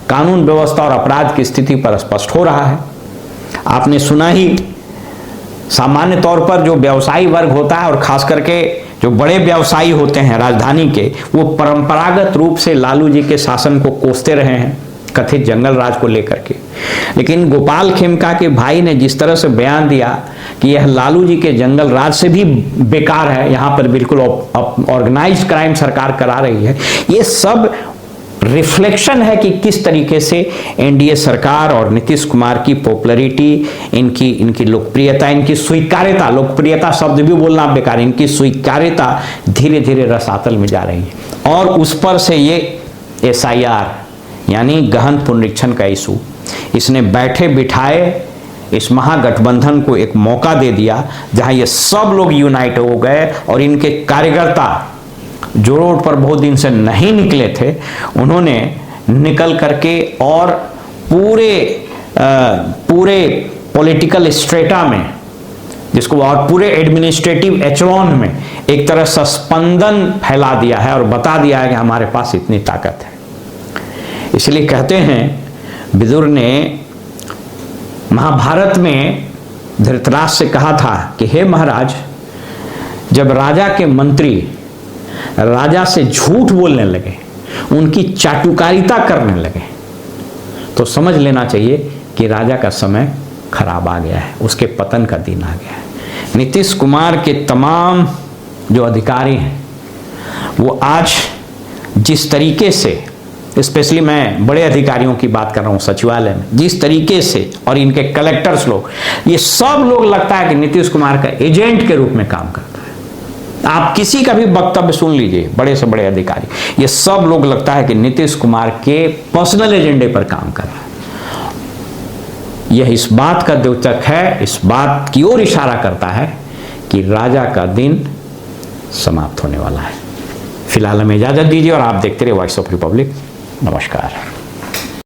कानून व्यवस्था और अपराध की स्थिति पर स्पष्ट हो रहा है। आपने सुना ही, सामान्य तौर पर जो व्यवसायी वर्ग होता है और खास करके जो बड़े व्यवसायी होते हैं राजधानी के, वो परंपरागत रूप से लालू जी के शासन को कोसते रहे हैं कथित जंगल राज को लेकर के। लेकिन गोपाल खेमका के भाई ने जिस तरह से बयान दिया कि यह लालू जी के जंगल राज से भी बेकार है, यहाँ पर बिल्कुल ऑर्गेनाइज्ड क्राइम सरकार करा रही है, ये सब रिफ्लेक्शन है कि किस तरीके से एनडीए सरकार और नीतीश कुमार की पॉपुलैरिटी, इनकी लोकप्रियता, इनकी स्वीकार्यता, लोकप्रियता शब्द भी बोलना बेकार, इनकी स्वीकार्यता धीरे धीरे रसातल में जा रही है। और उस पर से ये एसआईआर यानी गहन पुनरीक्षण का इशू, इसने बैठे बिठाए इस महागठबंधन को एक मौका दे दिया जहां ये सब लोग यूनाइट हो गए और इनके कार्यकर्ता जो रोड पर बहुत दिन से नहीं निकले थे, उन्होंने निकल करके और पूरे पॉलिटिकल स्ट्रेटा में, जिसको और पूरे एडमिनिस्ट्रेटिव एचलॉन में एक तरह से स्पंदन फैला दिया है और बता दिया है कि हमारे पास इतनी ताकत है। इसलिए कहते हैं, विदुर ने महाभारत में धृतराष्ट्र से कहा था कि हे महाराज, जब राजा के मंत्री राजा से झूठ बोलने लगे, उनकी चाटुकारिता करने लगे, तो समझ लेना चाहिए कि राजा का समय खराब आ गया है, उसके पतन का दिन आ गया है। नीतीश कुमार के तमाम जो अधिकारी हैं, वो आज जिस तरीके से, स्पेशली मैं बड़े अधिकारियों की बात कर रहा हूं सचिवालय में, जिस तरीके से, और इनके कलेक्टर्स लोग, ये सब लोग लगता है कि नीतीश कुमार का एजेंट के रूप में काम करता है। आप किसी का भी वक्तव्य सुन लीजिए, बड़े से बड़े अधिकारी, ये सब लोग लगता है कि नीतीश कुमार के पर्सनल एजेंडे पर काम कर रहा है। यह इस बात का द्योतक है, इस बात की ओर इशारा करता है कि राजा का दिन समाप्त होने वाला है। फिलहाल हमें इजाजत दीजिए और आप देखते रहिए वॉइस ऑफ रिपब्लिक। नमस्कार।